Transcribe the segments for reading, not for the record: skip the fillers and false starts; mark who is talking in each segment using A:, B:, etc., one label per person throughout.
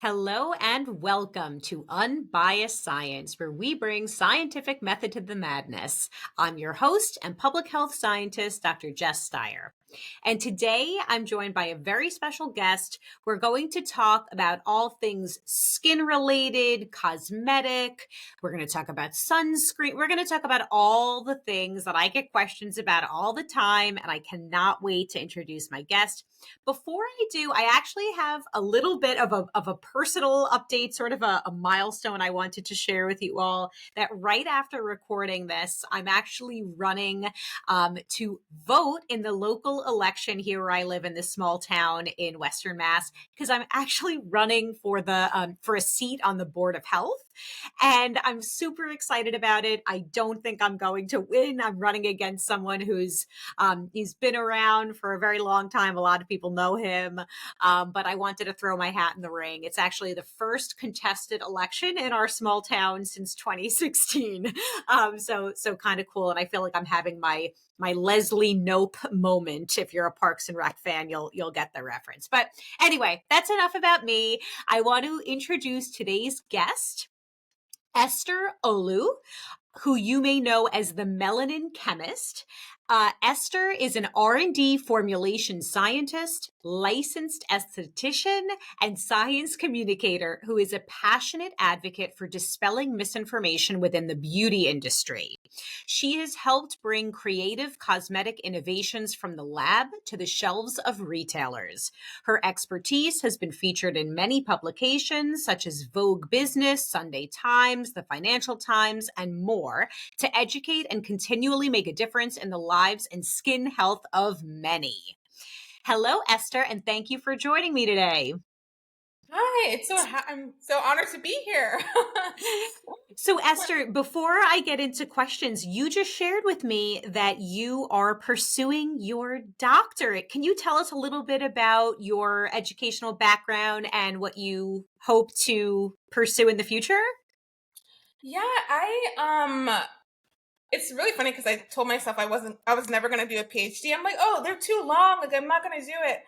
A: Hello and welcome to Unbiased Science, where we bring scientific method to the madness. I'm your host and public health scientist, Dr. Jess Steyer. And today I'm joined by a very special guest. We're going to talk about all things skin related, cosmetic. We're going to talk about sunscreen. We're going to talk about all the things that I get questions about all the time. And I cannot wait to introduce my guest. Before I do, I actually have a little bit of a personal update, sort of a milestone I wanted to share with you all, that right after recording this, I'm actually running to vote in the local election here where I live in this small town in Western Mass, because I'm actually running for a seat on the Board of Health. And I'm super excited about it. I don't think I'm going to win. I'm running against someone he's been around for a very long time. A lot of people know him, but I wanted to throw my hat in the ring. It's actually the first contested election in our small town since 2016. So kind of cool. And I feel like I'm having my Leslie Knope moment. If you're a Parks and Rec fan, you'll get the reference. But anyway, that's enough about me. I want to introduce today's guest, Esther Olu, who you may know as the Melanin Chemist. Esther is an R&D formulation scientist, licensed esthetician, and science communicator who is a passionate advocate for dispelling misinformation within the beauty industry. She has helped bring creative cosmetic innovations from the lab to the shelves of retailers. Her expertise has been featured in many publications such as Vogue Business, Sunday Times, the Financial Times, and more, to educate and continually make a difference in the lives and skin health of many. Hello, Esther, and thank you for joining me today.
B: Hi, I'm so honored to be here.
A: So, Esther, before I get into questions, you just shared with me that you are pursuing your doctorate. Can you tell us a little bit about your educational background and what you hope to pursue in the future?
B: Yeah, it's really funny because I told myself I was never going to do a PhD. I'm like, oh, they're too long. Like, I'm not going to do it.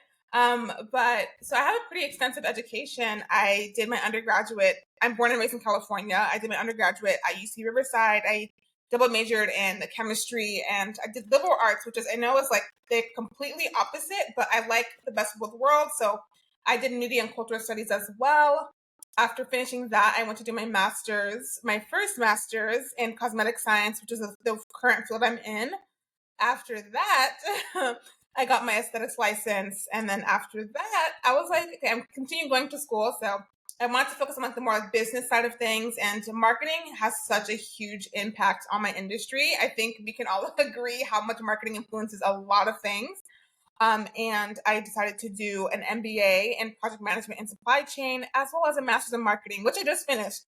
B: But so I have a pretty extensive education. I did my undergraduate. I'm born and raised in California. I did my undergraduate at UC Riverside. I double majored in the chemistry, and I did liberal arts, which is, I know is like the completely opposite, but I like the best of both worlds. So I did media and cultural studies as well. After finishing that, I went to do my first master's in cosmetic science, which is the current field I'm in. After that, I got my aesthetics license. And then after that, I was like, okay, I'm continuing going to school. So I wanted to focus on like the more business side of things, and marketing has such a huge impact on my industry. I think we can all agree how much marketing influences a lot of things. And I decided to do an MBA in project management and supply chain, as well as a master's in marketing, which I just finished.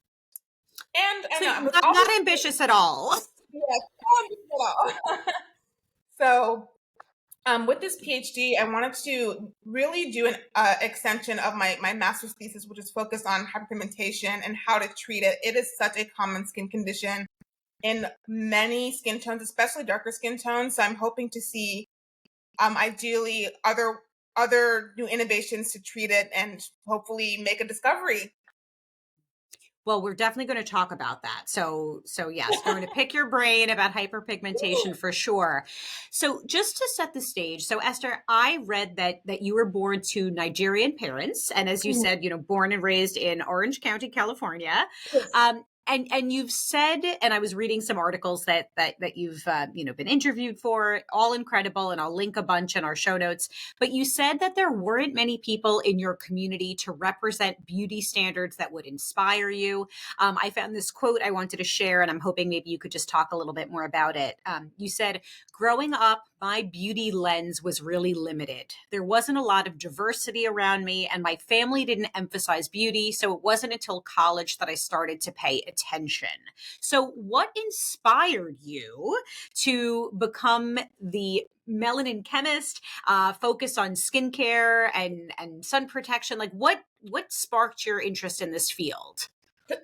B: And I know,
A: Not ambitious at all.
B: Yes, not ambitious at all. So, with this PhD, I wanted to really do an extension of my master's thesis, which is focused on hyperpigmentation and how to treat it. It is such a common skin condition in many skin tones, especially darker skin tones. So I'm hoping to see ideally other new innovations to treat it and hopefully make a discovery.
A: Well, we're definitely going to talk about that. So yes, going to pick your brain about hyperpigmentation for sure. So just to set the stage, so Esther, I read that you were born to Nigerian parents, and as you said, born and raised in Orange County, California. And you've said, and I was reading some articles that you've been interviewed for, all incredible, and I'll link a bunch in our show notes. But you said that there weren't many people in your community to represent beauty standards that would inspire you. I found this quote I wanted to share, and I'm hoping maybe you could just talk a little bit more about it. You said, "Growing up, my beauty lens was really limited. There wasn't a lot of diversity around me, and my family didn't emphasize beauty, so it wasn't until college that I started to pay attention." So what inspired you to become the Melanin Chemist, focus on skincare and sun protection? Like what sparked your interest in this field?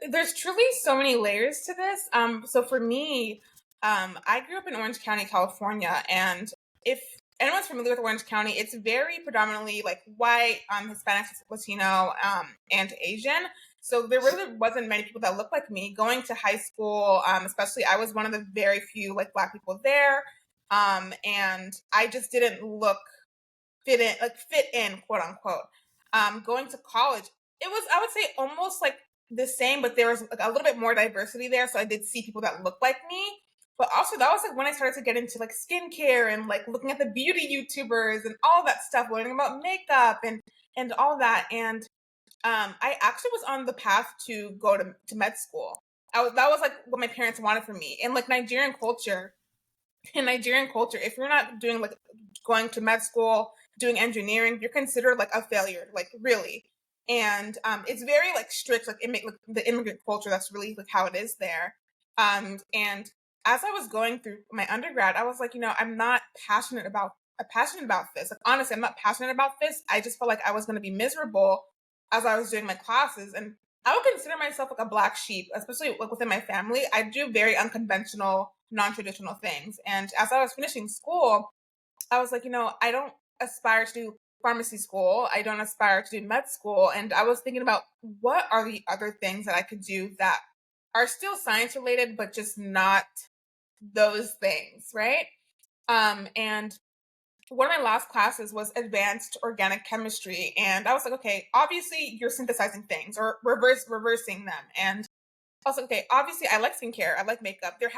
B: There's truly so many layers to this. So for me, I grew up in Orange County, California, and if anyone's familiar with Orange County, it's very predominantly like white, Hispanic, Latino, and Asian. So there really wasn't many people that looked like me going to high school. Especially, I was one of the very few like Black people there, and I just didn't look fit in, quote unquote. Going to college, it was, I would say, almost like the same, but there was like a little bit more diversity there. So I did see people that looked like me. But also that was like when I started to get into like skincare and like looking at the beauty YouTubers and all that stuff, learning about makeup and all that. And I actually was on the path to go to med school. That was like what my parents wanted for me. And like in Nigerian culture, if you're not doing like going to med school, doing engineering, you're considered like a failure, like really. And it's very like strict, like the immigrant culture. That's really like how it is there. And as I was going through my undergrad, I was like, I'm not passionate about this. Like honestly, I'm not passionate about this. I just felt like I was going to be miserable as I was doing my classes, and I would consider myself like a black sheep, especially like within my family. I do very unconventional, non-traditional things. And as I was finishing school, I was like, I don't aspire to do pharmacy school. I don't aspire to do med school. And I was thinking about what are the other things that I could do that are still science related, but just not those things, right? And one of my last classes was advanced organic chemistry. And I was like, okay, obviously you're synthesizing things or reversing them. And I was like, okay, obviously I like skincare, I like makeup. There's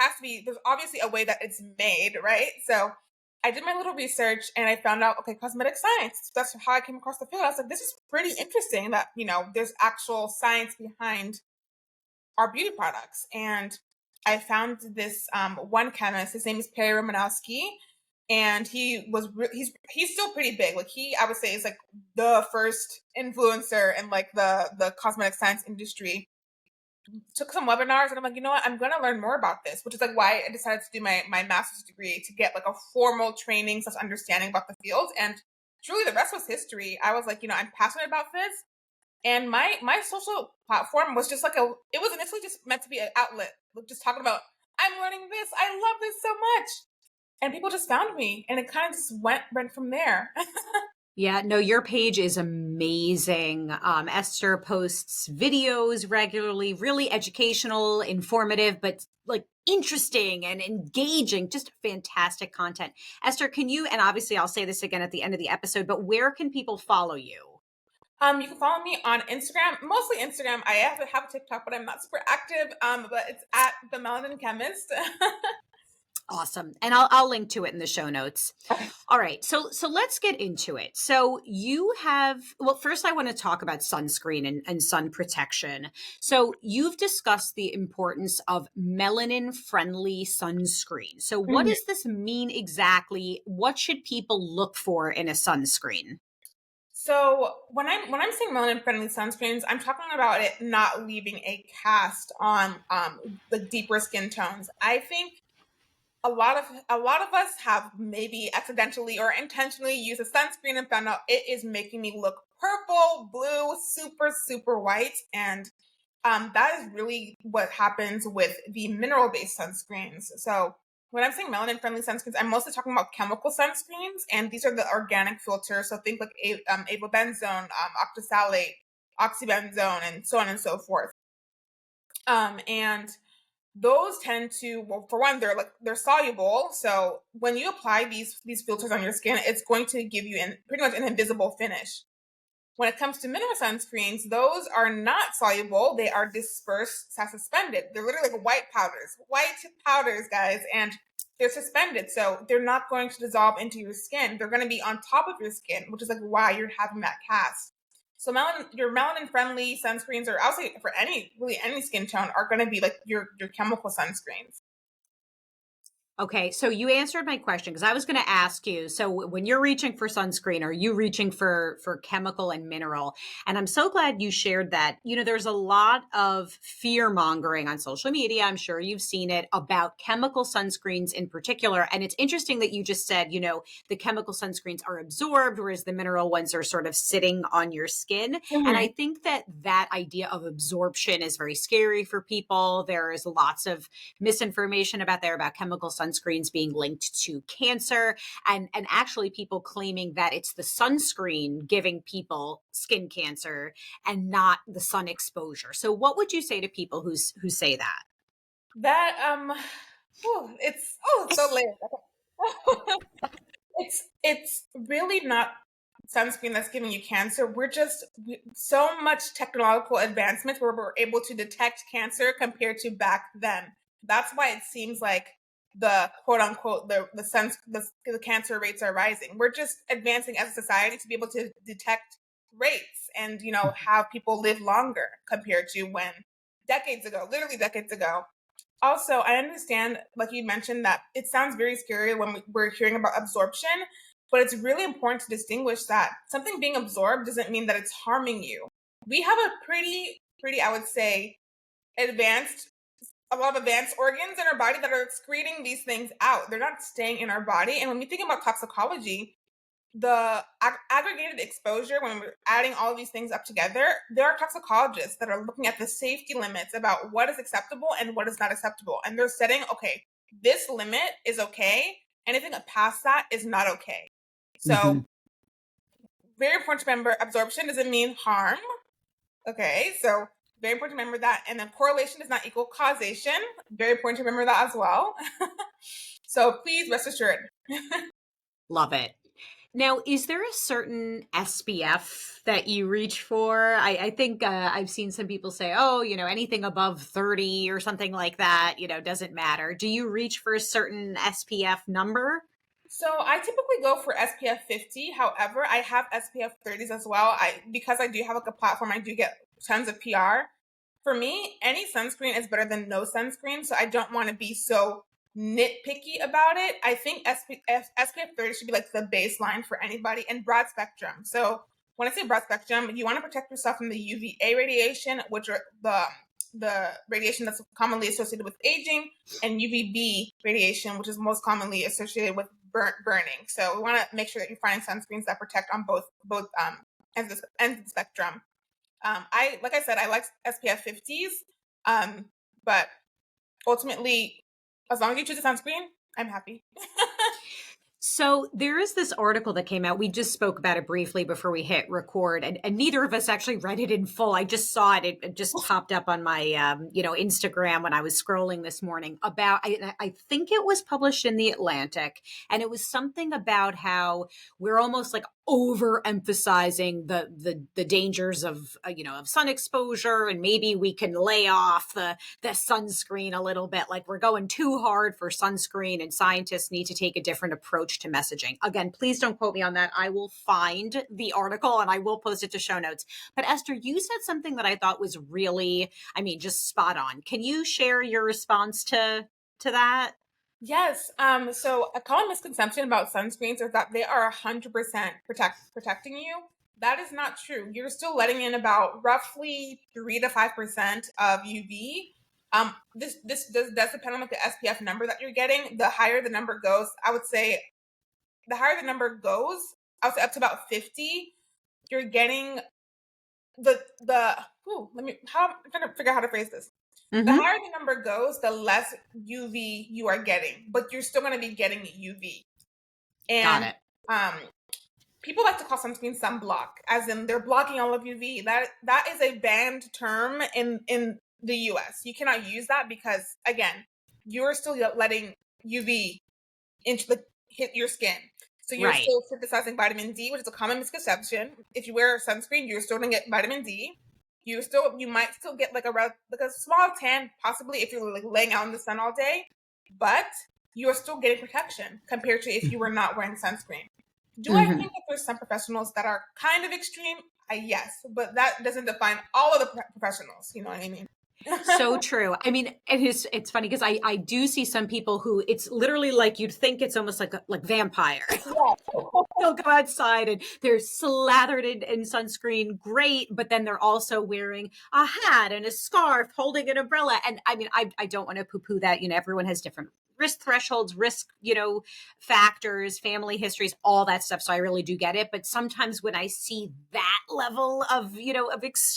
B: obviously a way that it's made, right? So I did my little research and I found out, okay, cosmetic science. That's how I came across the field. I was like, this is pretty interesting that, there's actual science behind our beauty products. And I found this one chemist. His name is Perry Romanowski, and he's still pretty big. Like I would say, is like the first influencer in like the cosmetic science industry. Took some webinars, and I'm like, you know what? I'm gonna learn more about this, which is like why I decided to do my master's degree to get like a formal training / understanding about the field. And truly, the rest was history. I was like, I'm passionate about this. And my social platform was just like it was initially just meant to be an outlet, like just talking about, I'm learning this, I love this so much. And people just found me, and it kind of just went from there.
A: Yeah, no, your page is amazing. Esther posts videos regularly, really educational, informative, but like interesting and engaging, just fantastic content. Esther, can you, and obviously I'll say this again at the end of the episode, but where can people follow you?
B: You can follow me on Instagram, mostly Instagram. I have a TikTok, but I'm not super active. But it's at the Melanin Chemist.
A: Awesome. And I'll link to it in the show notes.
B: Okay.
A: All right. So let's get into it. So you have, well, first I want to talk about sunscreen and sun protection. So you've discussed the importance of melanin-friendly sunscreen. So what does this mean exactly? What should people look for in a sunscreen?
B: So when I'm saying melanin-friendly sunscreens, I'm talking about it not leaving a cast on the deeper skin tones. I think a lot of us have maybe accidentally or intentionally used a sunscreen and found out it is making me look purple, blue, super, super white. And that is really what happens with the mineral-based sunscreens. So when I'm saying melanin-friendly sunscreens, I'm mostly talking about chemical sunscreens, and these are the organic filters. So think like avobenzone, octisalate, oxybenzone, and so on and so forth. And those tend to, well, for one, they're soluble. So when you apply these filters on your skin, it's going to give you pretty much an invisible finish. When it comes to mineral sunscreens, those are not soluble. They are dispersed, suspended. They're literally like white powders, guys, and they're suspended. So they're not going to dissolve into your skin. They're going to be on top of your skin, which is like why you're having that cast. So your melanin-friendly sunscreens, or I'll say for any skin tone, are going to be like your chemical sunscreens.
A: Okay, so you answered my question because I was going to ask you. So when you're reaching for sunscreen, are you reaching for chemical and mineral? And I'm so glad you shared that. There's a lot of fear mongering on social media. I'm sure you've seen it about chemical sunscreens in particular. And it's interesting that you just said, the chemical sunscreens are absorbed, whereas the mineral ones are sort of sitting on your skin. Mm-hmm. And I think that idea of absorption is very scary for people. There is lots of misinformation about chemical sunscreens sunscreens being linked to cancer, and actually people claiming that it's the sunscreen giving people skin cancer and not the sun exposure. So what would you say to people who say that?
B: That it's so late. It's really not sunscreen that's giving you cancer. So much technological advancements where we're able to detect cancer compared to back then. That's why it seems like the quote unquote the cancer rates are rising. We're just advancing as a society to be able to detect rates and have people live longer compared to when literally decades ago. Also, I understand, like you mentioned, that it sounds very scary when we're hearing about absorption, but it's really important to distinguish that something being absorbed doesn't mean that it's harming you. We have a pretty, I would say, a lot of advanced organs in our body that are excreting these things out. They're not staying in our body. And when we think about toxicology, the aggregated exposure, when we're adding all of these things up together, there are toxicologists that are looking at the safety limits about what is acceptable and what is not acceptable. And they're setting, okay, this limit is okay. Anything past that is not okay. So very important to remember, absorption doesn't mean harm. Okay, so very important to remember that. And then correlation does not equal causation. Very important to remember that as well. So please rest assured.
A: Love it. Now, is there a certain SPF that you reach for? I think I've seen some people say, oh, anything above 30 or something like that, doesn't matter. Do you reach for a certain SPF number?
B: So I typically go for SPF 50. However, I have SPF 30s as well. Because I do have like a platform, I do get tons of PR. For me, any sunscreen is better than no sunscreen. So I don't want to be so nitpicky about it. I think SPF 30 should be like the baseline for anybody, and broad spectrum. So when I say broad spectrum, you want to protect yourself from the UVA radiation, which are the radiation that's commonly associated with aging, and UVB radiation, which is most commonly associated with burning. So we want to make sure that you're finding sunscreens that protect on both ends of the spectrum. Like I said, I like SPF 50s, but ultimately, as long as you choose a sunscreen, I'm happy.
A: So there is this article that came out. We just spoke about it briefly before we hit record, and neither of us actually read it in full. I just saw it. It just popped up on my, Instagram when I was scrolling this morning about, I think it was published in The Atlantic, and it was something about how we're almost like overemphasizing the dangers of sun exposure, and maybe we can lay off the sunscreen a little bit. Like we're going too hard for sunscreen, and scientists need to take a different approach to messaging. Again, please don't quote me on that. I will find the article and I will post it to show notes. But Esther, you said something that I thought was really, just spot on. Can you share your response to that?
B: Yes. So a common misconception about sunscreens is that they are 100% protecting you. That is not true. You're still letting in about roughly 3 to 5% of UV. This does depend on like the SPF number that you're getting. The higher the number goes, I would say up to about 50, you're getting I'm trying to figure out how to phrase this. The higher the number goes, the less UV you are getting, but you're still going to be getting UV. And people like to call sunscreen sunblock, as in they're blocking all of UV. That is a banned term in the US. You cannot use that because, again, you're still letting UV hit your skin. So you're still synthesizing vitamin D, which is a common misconception. If you wear sunscreen, you're still going to get vitamin D. You might still get like a small tan, possibly if you're like laying out in the sun all day, but you are still getting protection compared to if you were not wearing sunscreen. Do I think that there's some professionals that are kind of extreme? Yes, but that doesn't define all of the professionals. You know what I mean?
A: So true. It's funny because I do see some people who it's literally like you'd think it's almost like vampire. They'll go outside and they're slathered in sunscreen, great, but then they're also wearing a hat and a scarf, holding an umbrella. And I don't want to poo-poo that. Everyone has different risk thresholds, risk, factors, family histories, all that stuff. So I really do get it. But sometimes when I see that level of,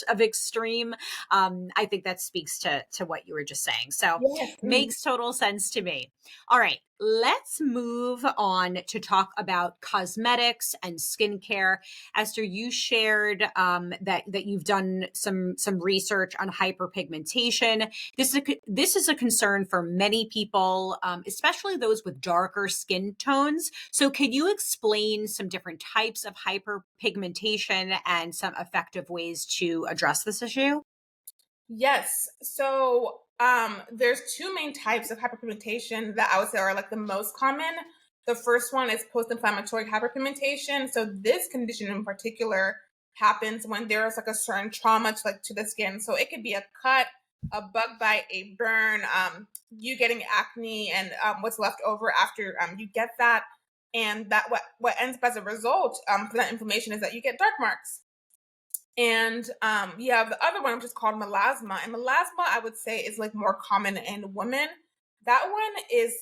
A: of extreme, I think that speaks to what you were just saying. So makes total sense to me. All right. let's move on to talk about cosmetics and skincare. Esther, you shared that you've done some research on hyperpigmentation. This is a concern for many people, especially those with darker skin tones. So, can you explain some different types of hyperpigmentation and some effective ways to address this issue?
B: Yes. So there's two main types of hyperpigmentation that I would say are like the most common. The first one is post-inflammatory hyperpigmentation. So this condition in particular happens when there's like a certain trauma to the skin. So it could be a cut, a bug bite, a burn, you getting acne, and what's left over after you get that. And that what ends up as a result for that inflammation is that you get dark marks. And you have the other one, which is called melasma. And melasma, I would say, is like more common in women. That one is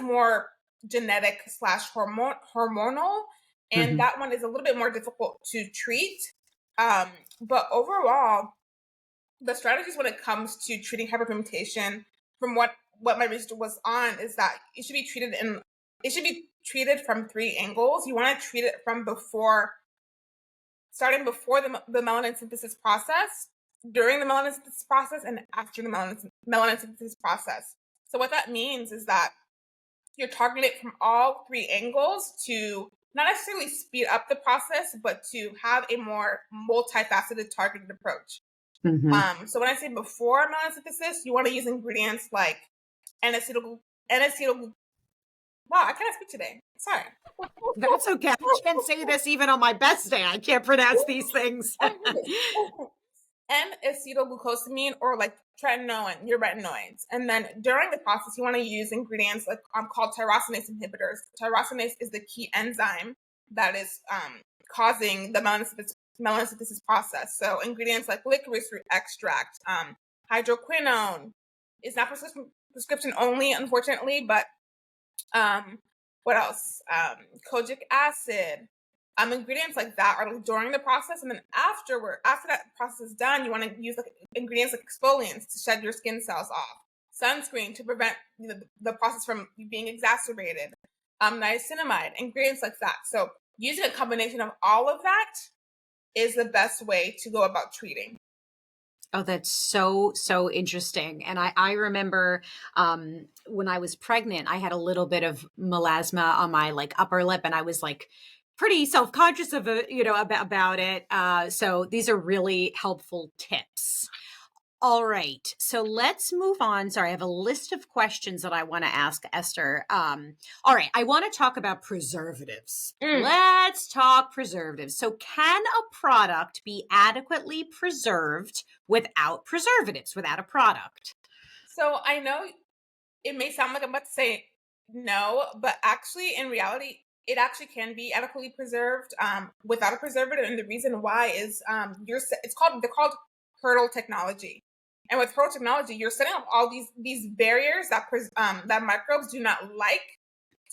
B: more genetic slash hormonal, and
A: Mhm.
B: that one is a little bit more difficult to treat. But overall, the strategies when it comes to treating hyperpigmentation, from what my research was on, is that it should be treated from three angles. You want to treat it from starting before the melanin synthesis process, during the melanin synthesis process, and after the melanin synthesis process. So what that means is that you're targeting it from all three angles to not necessarily speed up the process, but to have a more multifaceted targeted approach.
A: Mhm.
B: So when I say before melanin synthesis, you want to use ingredients like N-acetyl. Wow, I can't speak today. Sorry.
A: That's okay. I can't say this even on my best day. I can't pronounce these things.
B: N-acetylglucosamine, or like tretinoin, your retinoids. And then during the process, you want to use ingredients like called tyrosinase inhibitors. Tyrosinase is the key enzyme that is causing the melanin synthesis process. So ingredients like licorice root extract, hydroquinone is not prescription only, unfortunately, but what else? Kojic acid. Ingredients like that are during the process, and then after that process is done, you want to use like ingredients like exfoliants to shed your skin cells off, sunscreen to prevent the process from being exacerbated, niacinamide, ingredients like that. So using a combination of all of that is the best way to go about treating.
A: Oh, that's so interesting. And I remember when I was pregnant, I had a little bit of melasma on my like upper lip, and I was like pretty self-conscious of it, about it. So these are really helpful tips. All right. So let's move on. Sorry, I have a list of questions that I want to ask Esther. All right. I want to talk about preservatives.
B: Mm.
A: Let's talk preservatives. So, can a product be adequately preserved without preservatives, without a product?
B: So I know it may sound like I'm about to say no, but actually, in reality, it actually can be adequately preserved without a preservative. And the reason why is they're called hurdle technology. And with hurdle technology, you're setting up all these barriers that microbes do not like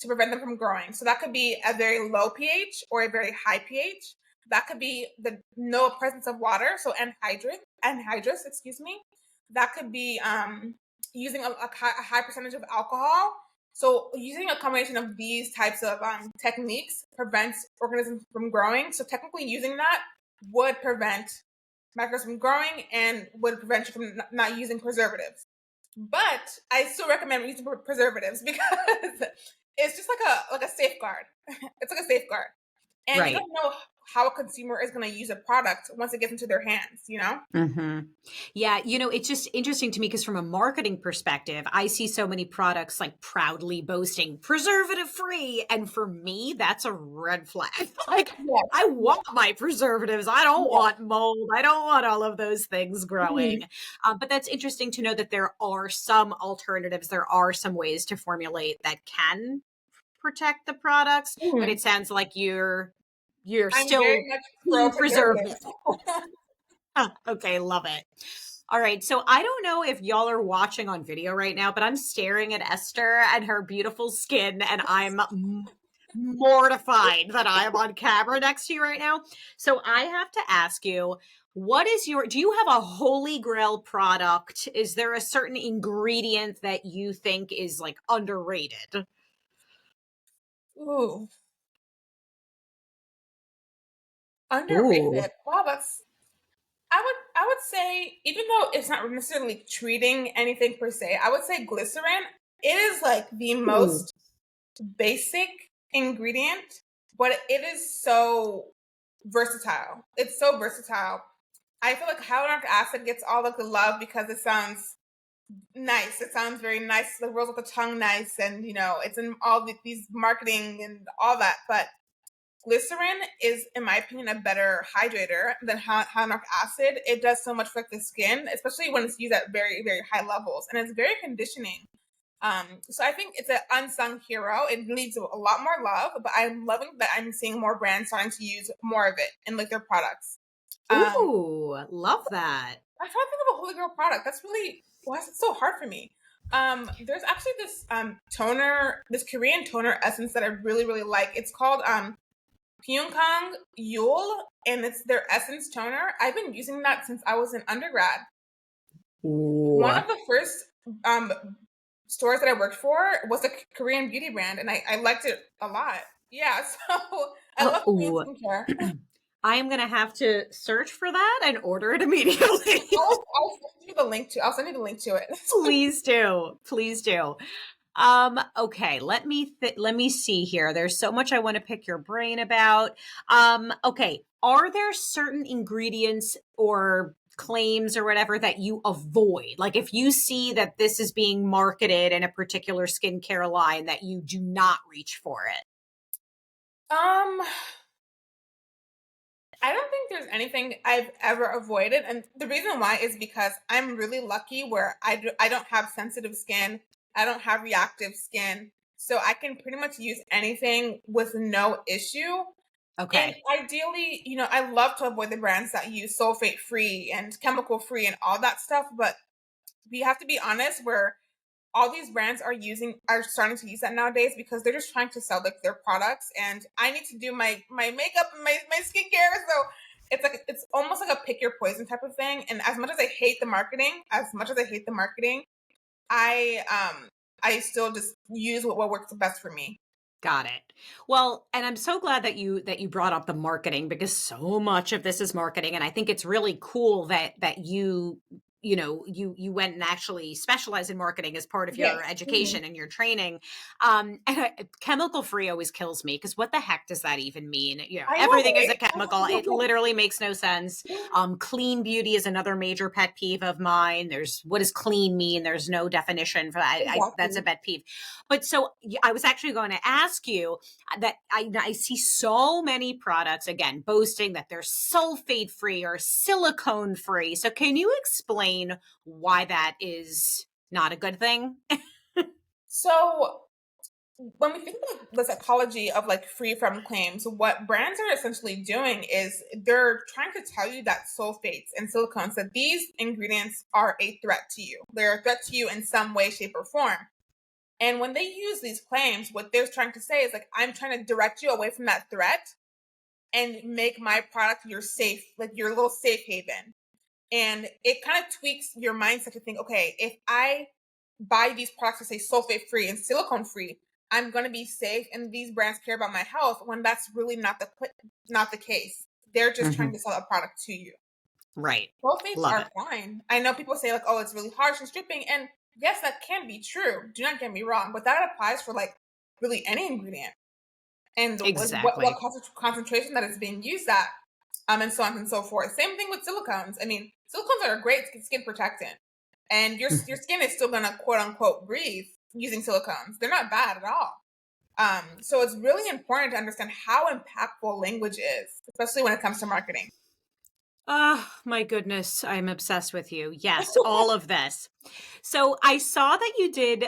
B: to prevent them from growing. So that could be a very low pH or a very high pH. That could be the no presence of water, so anhydrous, excuse me. That could be using a high percentage of alcohol. So using a combination of these types of techniques prevents organisms from growing. So technically using that would prevent microbes from growing and would prevent you from not using preservatives. But I still recommend using preservatives because it's just like a safeguard. It's like a safeguard. And you
A: Right.
B: don't know how a consumer is going to use a product once it gets into their hands, you know?
A: Hmm. Yeah, it's just interesting to me because from a marketing perspective, I see so many products like proudly boasting preservative free. And for me, that's a red flag. Like, I
B: Yes.
A: want my preservatives. I don't
B: Yes.
A: want mold. I don't want all of those things
B: Mhm.
A: growing. But that's interesting to know that there are some alternatives. There are some ways to formulate that can protect the products, but
B: Mhm.
A: it sounds like you're
B: I'm very
A: still
B: much pro
A: team
B: preservative.
A: preservative. Okay, love it. All right. So I don't know if y'all are watching on video right now, but I'm staring at Esther and her beautiful skin, and I'm mortified that I am on camera next to you right now. So I have to ask you, do you have a holy grail product? Is there a certain ingredient that you think is like underrated?
B: Ooh,
A: Ooh.
B: underrated. Wow, that's I would say, even though it's not necessarily treating anything per se, I would say glycerin. It is like the
A: Ooh.
B: most basic ingredient, but it is so versatile. It's so versatile. I feel like hyaluronic acid gets all of the love because it sounds nice. It sounds very nice. It rolls off the tongue nice, and it's in all these marketing and all that. But glycerin is, in my opinion, a better hydrator than hyaluronic acid. It does so much for the skin, especially when it's used at very, very high levels, and it's very conditioning. So I think it's an unsung hero. It needs a lot more love, but I'm loving that I'm seeing more brands starting to use more of it in like their products. Um,
A: Ooh, love that.
B: I'm trying to think of a holy grail product. That's really why is it so hard for me? There's actually this toner, this Korean toner essence that I really, really like. It's called Pyunkang Yule, and it's their essence toner. I've been using that since I was in undergrad.
A: Ooh.
B: One of the first um, stores that I worked for was a Korean beauty brand, and I liked it a lot. Yeah, so I love Korean
A: Ooh.
B: skincare.
A: I am going to have to search for that and order it immediately.
B: I'll send you the link to. I'll send you the link to it.
A: Please do. Please do. Okay, let me see here. There's so much I want to pick your brain about. Okay, are there certain ingredients or claims or whatever that you avoid? Like if you see that this is being marketed in a particular skincare line that you do not reach for it.
B: Um, I don't think there's anything I've ever avoided, and the reason why is because I'm really lucky where I don't have sensitive skin, I don't have reactive skin, so I can pretty much use anything with no issue. And
A: Okay.
B: ideally, I love to avoid the brands that use sulfate free and chemical free and all that stuff, but we have to be honest where all these brands are starting to use that nowadays because they're just trying to sell like their products, and I need to do my makeup and my skincare, so it's almost like a pick your poison type of thing. And as much as I hate the marketing, I still just use what works the best for me.
A: Got it. Well, and I'm so glad that you brought up the marketing because so much of this is marketing, and I think it's really cool that you went and actually specialized in marketing as part of
B: Yes.
A: your
B: Mhm.
A: education and your training. Chemical free always kills me because what the heck does that even mean?
B: I know,
A: Everything is a chemical. It
B: right?
A: literally makes no sense. Clean beauty is another major pet peeve of mine. What does clean mean? There's no definition for that. That's a
B: Exactly.
A: pet peeve. But so I was actually going to ask you that I see so many products again boasting that they're sulfate free or silicone free. So can you explain why that is not a good thing?
B: So when we think about the psychology of like free from claims, what brands are essentially doing is they're trying to tell you that sulfates and silicones, that these ingredients are a threat to you. They're a threat to you in some way, shape, or form. And when they use these claims, what they're trying to say is like, I'm trying to direct you away from that threat and make my product your safe, like your little safe haven. And it kind of tweaks your mindset to think, okay, if I buy these products that say sulfate free and silicone free, I'm going to be safe, and these brands care about my health. When that's really not the case. They're just trying
A: Mhm.
B: to sell a product to you.
A: Right.
B: Sulfates
A: Love
B: are
A: it.
B: fine. I know people say like, oh, it's really harsh and stripping, and yes, that can be true. Do not get me wrong, but that applies for like really any ingredient and like what
A: Exactly.
B: concentration that is being used at, and so on and so forth. Same thing with silicones. I mean, silicones are a great skin protectant, and your skin is still gonna quote unquote breathe using silicones. They're not bad at all. So it's really important to understand how impactful language is, especially when it comes to marketing.
A: Oh my goodness, I'm obsessed with you. Yes, all of this. So I saw that you did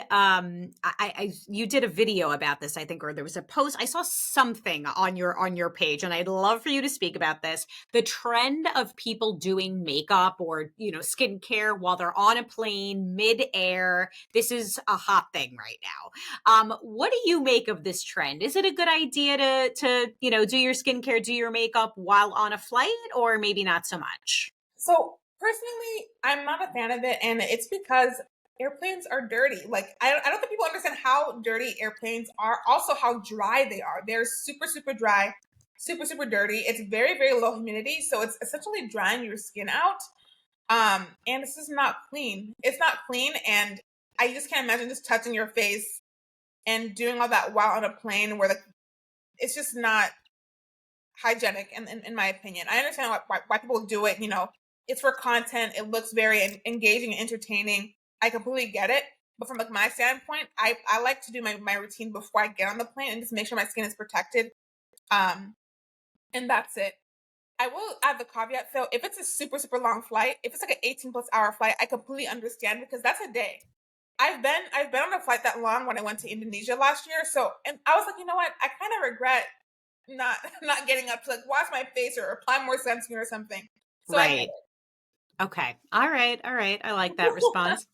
A: you did a video about this, I think, or there was a post. I saw something on your page, and I'd love for you to speak about this. The trend of people doing makeup or skincare while they're on a plane mid-air. This is a hot thing right now. What do you make of this trend? Is it a good idea to do your skincare, do your makeup while on a flight, or maybe not so much?
B: So personally, I'm not a fan of it, and it's because airplanes are dirty. Like I don't think people understand how dirty airplanes are. Also, how dry they are. They're super super dry, super super dirty. It's very very low humidity, so it's essentially drying your skin out. And this is not clean. It's not clean, and I just can't imagine just touching your face and doing all that while on a plane where it's just not hygienic in my opinion. I understand why people do it. It's for content. It looks very engaging and entertaining. I completely get it. But from like my standpoint, I like to do my routine before I get on the plane and just make sure my skin is protected. Um, and that's it. I will add the caveat though, if it's a super, super long flight, if it's like an 18+ hour flight, I completely understand because that's a day. I've been on a flight that long when I went to Indonesia last year. So and I was like, you know what? I kind of regret not not getting up to like wash my face or apply more sunscreen or something. So I get
A: Right. Okay. All right. All right. I like that response.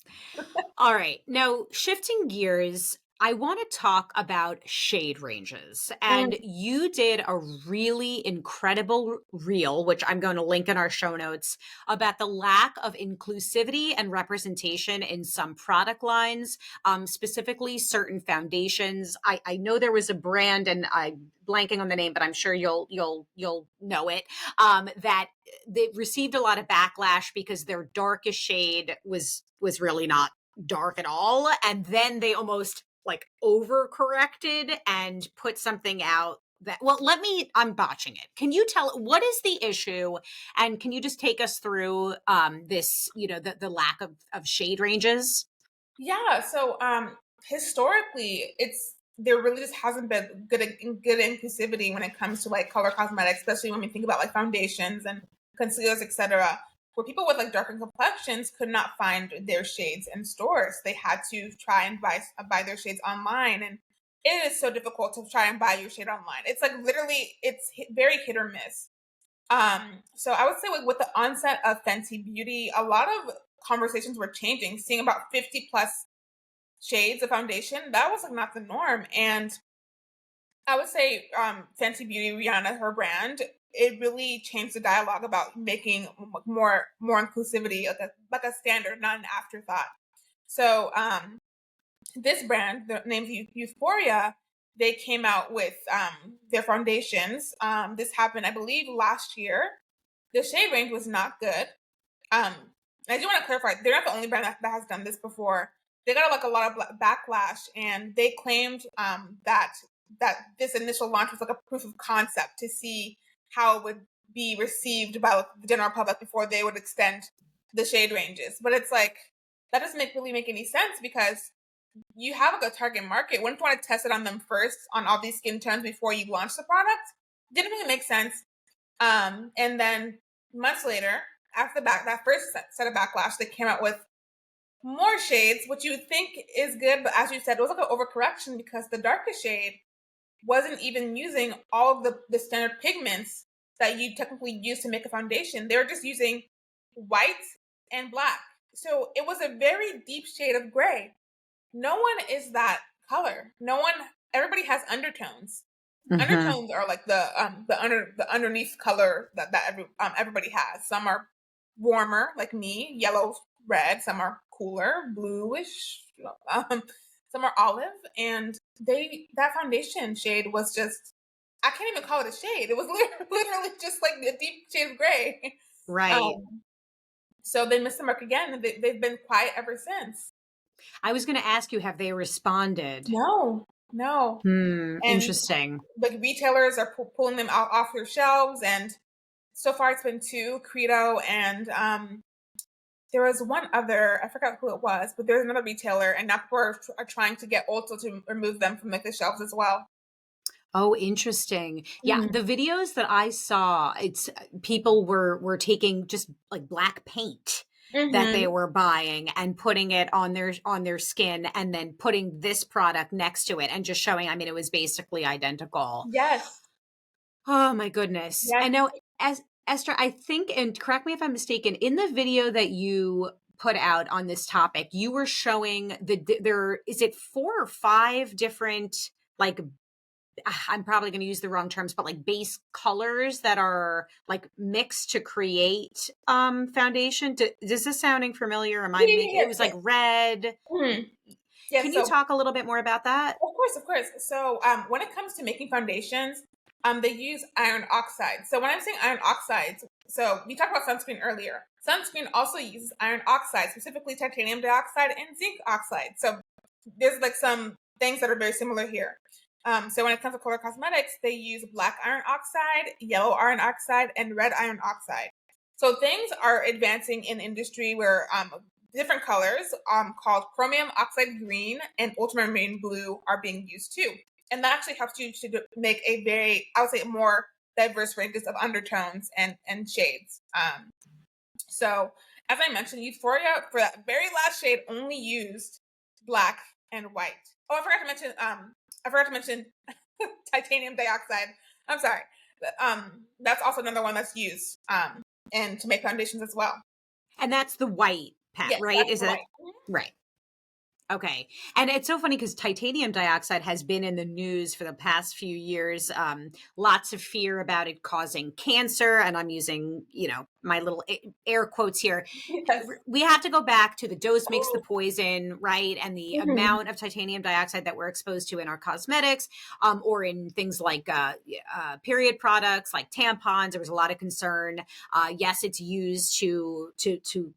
A: All right. Now, shifting gears, I want to talk about shade ranges.
B: it.
A: And you did a really incredible reel, which I'm going to link in our show notes, about the lack of inclusivity and representation in some product lines, specifically certain foundations. I know there was a brand, and I'm blanking on the name, but I'm sure you'll know it. That they received a lot of backlash because their darkest shade was really not dark at all, and then they almost like overcorrected and put something out that, well, I'm botching it. Can you tell what is the issue, and can you just take us through this, the lack of shade ranges?
B: Yeah, so historically there really just hasn't been good inclusivity when it comes to like color cosmetics, especially when we think about like foundations and concealers, etc. Where people with like darker complexions could not find their shades in stores. They had to try and buy their shades online, and it is so difficult to try and buy your shade online. It's like literally very hit or miss. So I would say with the onset of Fenty Beauty, a lot of conversations were changing, seeing about 50 plus shades of foundation. That was like not the norm. And I would say Fenty Beauty, Rihanna, her brand, it really changed the dialogue about making more inclusivity like a standard, not an afterthought. So this brand, the name Euphoria, they came out with their foundations. This happened, I believe, last year. The shade range was not good. I do want to clarify, they're not the only brand that has done this before. They got like a lot of backlash, and they claimed that this initial launch was like a proof of concept to see how it would be received by the general public before they would extend the shade ranges. But it's like that doesn't really make any sense because you have like a target market. Wouldn't you want to test it on them first on all these skin tones before you launch the product? Didn't really make sense. And then months later, after that first set of backlash, they came out with more shades, which you would think is good, but as you said, it was like an overcorrection because the darkest shade wasn't even using all of the standard pigments that you technically use to make a foundation. They were just using white and black. So it was a very deep shade of gray. No one is that color. Everybody has undertones.
A: Mm-hmm.
B: Undertones are like the underneath color that everybody has. Some are warmer, like me, yellow, red. Some are cooler, bluish. Um, some are olive, and that foundation shade was just, I can't even call it a shade. It was literally just like a deep shade of gray.
A: Right.
B: Um, so they missed the mark again, and they've been quiet ever since.
A: I was going to ask you, have they responded?
B: No. And
A: Interesting.
B: like retailers are pulling them out off their shelves, and so far it's been two, Credo, and there was one other, I forgot who it was, but there's another retailer, and now people are trying to get Ulta to remove them from like the shelves as well.
A: Oh, interesting. Yeah,
B: Mhm.
A: the videos that I saw, it's people were taking just like black paint that they
B: Mhm.
A: were buying and putting it on their skin, and then putting this product next to it and just showing, I mean, it was basically identical.
B: Yes.
A: Oh my goodness.
B: Yes.
A: I know, as Esther, I think, and correct me if I'm mistaken, in the video that you put out on this topic, you were showing there, is it 4 or 5 different like I'm probably going to use the wrong terms, but like base colors that are like mixed to create foundation. Is this sounding familiar? Am I making it was like red?
B: Yeah,
A: Can you
B: so
A: talk a little bit more about that?
B: of course, of course. So when it comes to making foundations, they use iron oxide. So when I'm saying iron oxides, so we talked about sunscreen earlier. Sunscreen also uses iron oxide, specifically titanium dioxide and zinc oxide. So there's like some things that are very similar here. So when it comes to color cosmetics, they use black iron oxide, yellow iron oxide, and red iron oxide. So things are advancing in industry where different colors called chromium oxide green and ultramarine blue are being used too. And that actually helps you to make a very, I would say, more diverse ranges of undertones and shades. So as I mentioned, Euphoria for that very last shade only used black and white. Oh, I forgot to mention titanium dioxide. I'm sorry. That's also another one that's used and to make foundations as well.
A: And that's the white pat,
B: Yes,
A: right?
B: that's
A: Is that
B: white.
A: right? Okay. And it's so funny because titanium dioxide has been in the news for the past few years. Lots of fear about it causing cancer. And I'm using, my little air quotes here.
B: Yes.
A: We have to go back to the dose makes the poison, right? And the
B: Mhm.
A: amount of titanium dioxide that we're exposed to in our cosmetics or in things like period products, like tampons. There was a lot of concern. Yes, it's used to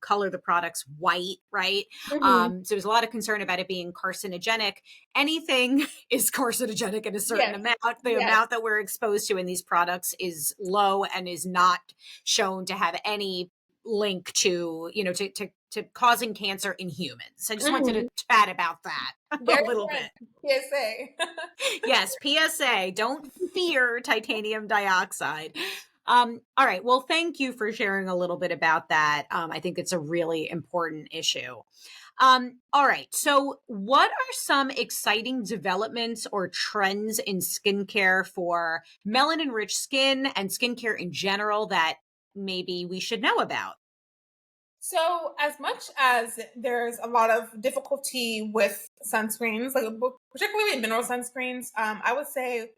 A: color the products white, right?
B: Mhm.
A: So there's a lot of concern about it being carcinogenic. Anything is carcinogenic in a certain
B: Yes.
A: amount. The
B: Yes.
A: amount that we're exposed to in these products is low and is not shown to have any link to, to causing cancer in humans. I just wanted to
B: Mhm.
A: chat about that a
B: Very
A: little
B: good.
A: bit.
B: PSA.
A: Yes, PSA, don't fear titanium dioxide. All right. Well, thank you for sharing a little bit about that. I think it's a really important issue. All right. So, what are some exciting developments or trends in skincare for melanin rich skin and skincare in general that maybe we should know about?
B: So, as much as there's a lot of difficulty with sunscreens, like particularly mineral sunscreens, I would say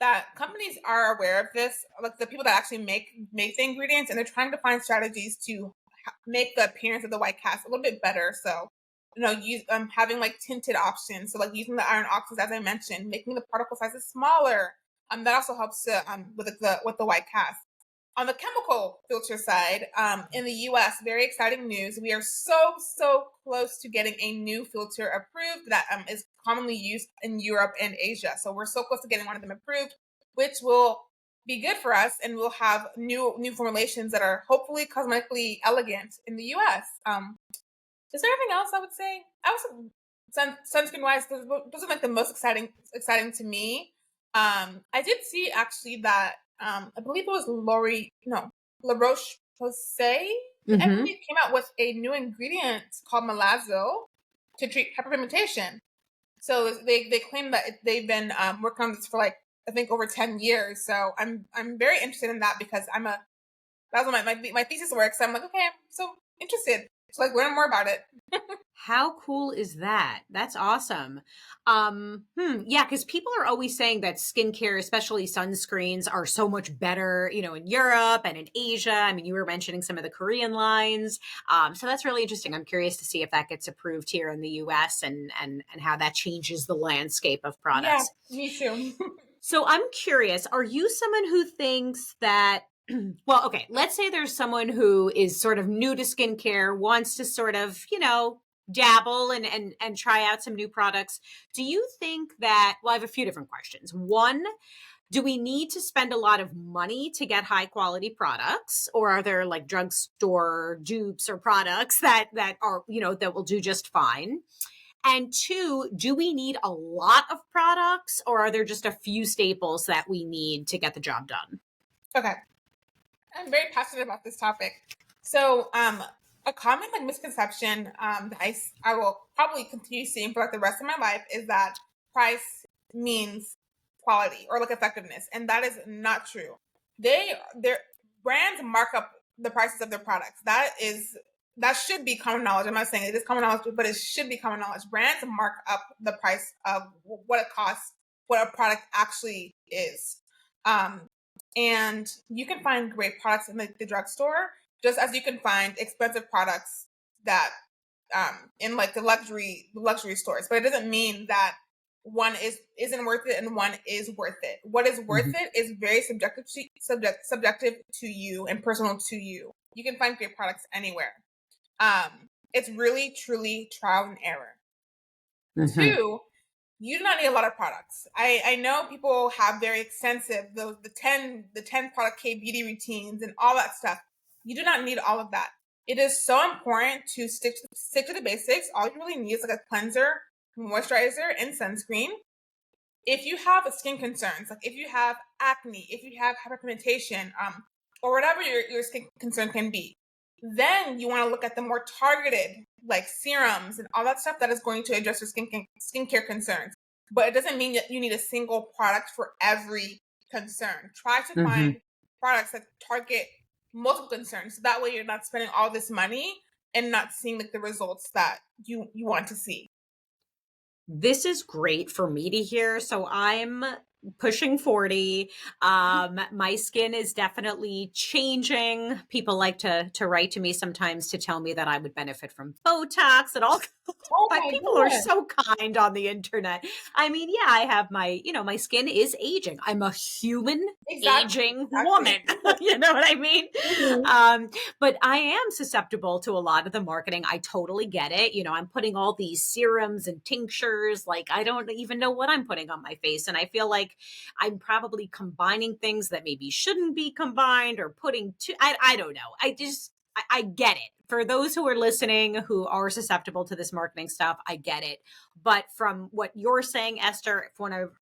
B: that companies are aware of this. Like the people that actually make the ingredients, and they're trying to find strategies to make the appearance of the white cast a little bit better. So, use having like tinted options. So, like using the iron oxides, as I mentioned, making the particle sizes smaller. That also helps to with the white cast. On the chemical filter side, in the US, very exciting news. We are so close to getting a new filter approved that is commonly used in Europe and Asia. So we're so close to getting one of them approved, which will be good for us, and we'll have new formulations that are hopefully cosmetically elegant in the US. Is there anything else I would say? Sunscreen wise, those are like the most exciting to me. I did see actually that I believe it was La Roche Posay. I
A: Mm-hmm.
B: believe came out with a new ingredient called Malazzo to treat hyperpigmentation. So they claim that they've been working on this for like I think over 10 years. So I'm very interested in that because that was my thesis work. So I'm like, okay, I'm so interested to like learn more about it.
A: How cool is that? That's awesome. Yeah, because people are always saying that skincare, especially sunscreens, are so much better, in Europe and in Asia. I mean, you were mentioning some of the Korean lines. So that's really interesting. I'm curious to see if that gets approved here in the US and how that changes the landscape of
B: Yeah,
A: products.
B: me too.
A: So I'm curious, are you someone who thinks that well, okay, let's say there's someone who is sort of new to skincare, wants to sort of, dabble and try out some new products. Do you think that, well, I have a few different questions. One, do we need to spend a lot of money to get high quality products, or are there like drugstore dupes or products that are, that will do just fine? And two, do we need a lot of products, or are there just a few staples that we need to get the job done?
B: Okay, I'm very passionate about this topic. So, a common like misconception that I will probably continue seeing for like the rest of my life is that price means quality or like effectiveness, and that is not true. Their brands mark up the prices of their products. That should be common knowledge. I'm not saying it is common knowledge, but it should be common knowledge. Brands mark up the price of what it costs what a product actually is. And you can find great products in the drugstore, just as you can find expensive products that in like the luxury stores. But it doesn't mean that one isn't worth it and one is worth it. What is worth it is very subjective to you and personal to you. You can find great products anywhere. It's really truly trial and error. Two, you do not need a lot of products. I know people have very extensive the 10 product K beauty routines and all that stuff. You do not need all of that. It is so important to stick to the basics. All you really need is like a cleanser, moisturizer, and sunscreen. If you have skin concerns, like if you have acne, if you have hyperpigmentation, or whatever your skin concern can be, then you want to look at the more targeted, like serums and all that stuff that is going to address your skincare concerns. But it doesn't mean that you need a single product for every concern. Try to find products that target multiple concerns. So that way you're not spending all this money and not seeing like the results that you want to see.
A: This is great for me to hear. So I'm pushing 40. My skin is definitely changing. People like to write to me sometimes to tell me that I would benefit from Botox and all. But people are so kind on the internet. I mean, yeah, I have my skin is aging. I'm a human aging woman. You know what I mean? But I am susceptible to a lot of the marketing. I totally get it. I'm putting all these serums and tinctures. Like, I don't even know what I'm putting on my face. And I feel like I'm probably combining things that maybe shouldn't be combined or putting I don't know. I get it. For those who are listening who are susceptible to this marketing stuff, I get it. But from what you're saying, Esther,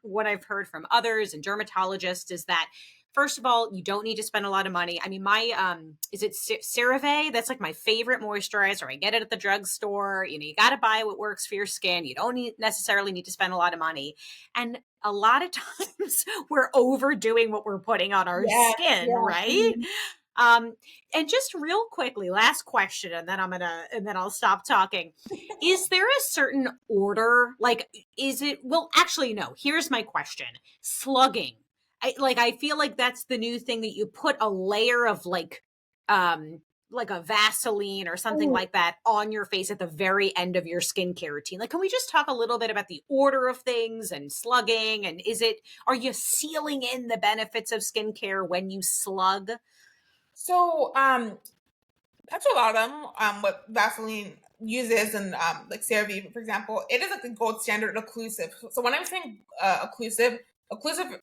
A: what I've heard from others and dermatologists is that, first of all, you don't need to spend a lot of money. I mean, my, is it CeraVe? That's like my favorite moisturizer. I get it at the drugstore. You got to buy what works for your skin. You don't necessarily need to spend a lot of money. And a lot of times we're overdoing what we're putting on our skin, right? And just real quickly, last question, and then I'll stop talking. Is there a certain order? Like, actually, no, here's my question. Slugging. I feel like that's the new thing, that you put a layer of like a Vaseline or something like that on your face at the very end of your skincare routine. Like, can we just talk a little bit about the order of things and slugging? And are you sealing in the benefits of skincare when you slug?
B: So, that's a lot of them. What Vaseline uses, and like CeraVe, for example, it is like the gold standard occlusive. So when I'm saying occlusive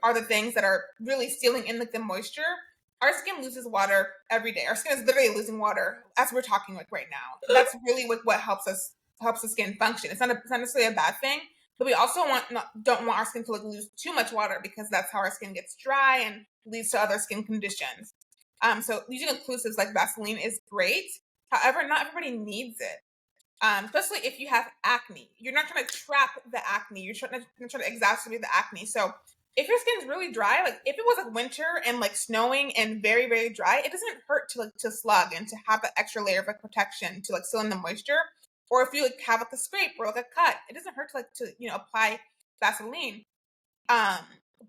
B: are the things that are really sealing in like the moisture. Our skin loses water every day. Our skin is literally losing water as we're talking like right now. That's really what helps the skin function. It's not necessarily a bad thing, but we also don't want our skin to like lose too much water, because that's how our skin gets dry and leads to other skin conditions. So using occlusives like Vaseline is great. However, not everybody needs it. Especially if you have acne. You're not trying to trap the acne. You're trying to exacerbate the acne. So if your skin's really dry, like if it was like winter and like snowing and very, very dry, it doesn't hurt to slug and to have that extra layer of like protection to like seal in the moisture. Or if you like have like a scrape or like a cut, it doesn't hurt to apply Vaseline.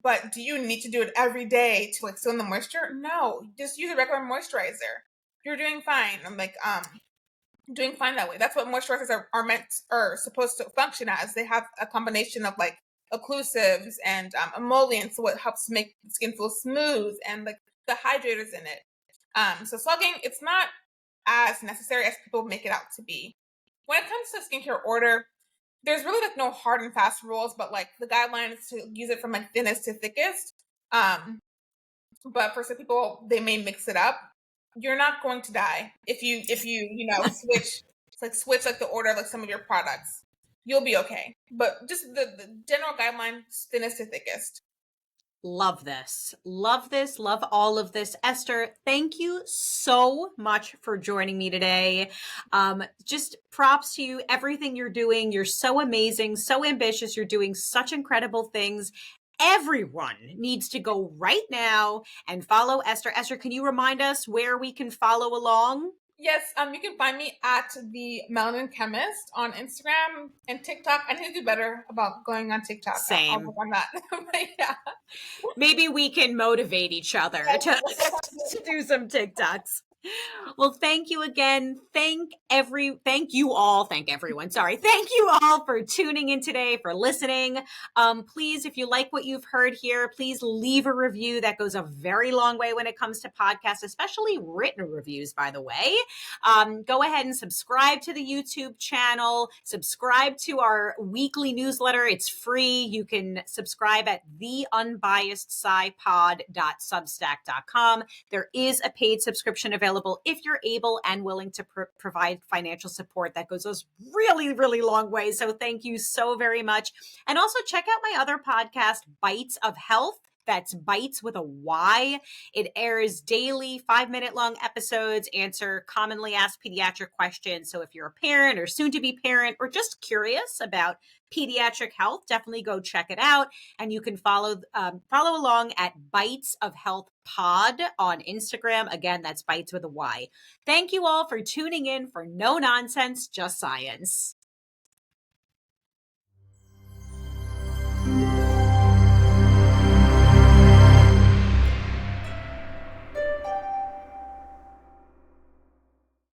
B: But do you need to do it every day to like seal in the moisture? No, just use a regular moisturizer. You're doing fine. I'm like, doing fine that way. That's what moisturizers are supposed to function as. They have a combination of like occlusives and emollients, so what helps make the skin feel smooth, and like the hydrators in it. So slugging, it's not as necessary as people make it out to be. When it comes to skincare order, there's really like no hard and fast rules, but like the guidelines to use it from like thinnest to thickest. But for some people, they may mix it up. You're not going to die if you switch like the order of like some of your products. You'll be okay. But just the general guidelines, thinnest to thickest.
A: Love this. Love this. Love all of this. Esther, thank you so much for joining me today. Just props to you. Everything you're doing. You're so amazing, so ambitious. You're doing such incredible things. Everyone needs to go right now and follow Esther. Esther, can you remind us where we can follow along?
B: Yes, you can find me at the Melanin Chemist on Instagram and TikTok. I need to do better about going on TikTok. I'll
A: Same.
B: work on that. But yeah.
A: Maybe we can motivate each other to, to do some TikToks. Well, thank you again. Thank you all. Thank everyone. Sorry. Thank you all for tuning in today, for listening. Please, if you like what you've heard here, please leave a review. That goes a very long way when it comes to podcasts, especially written reviews, by the way. Go ahead and subscribe to the YouTube channel, subscribe to our weekly newsletter. It's free. You can subscribe at theunbiasedscipod.substack.com. There is a paid subscription available if you're able and willing to provide financial support. That goes a really, really long way. So thank you so very much. And also check out my other podcast, Bites of Health. That's Bites with a Y. It airs daily, 5-minute long episodes, answer commonly asked pediatric questions. So if you're a parent or soon to be parent or just curious about pediatric health, definitely go check it out. And you can follow along at Bites of Health Pod on Instagram. Again, that's Bites with a Y. Thank you all for tuning in for No Nonsense, Just Science.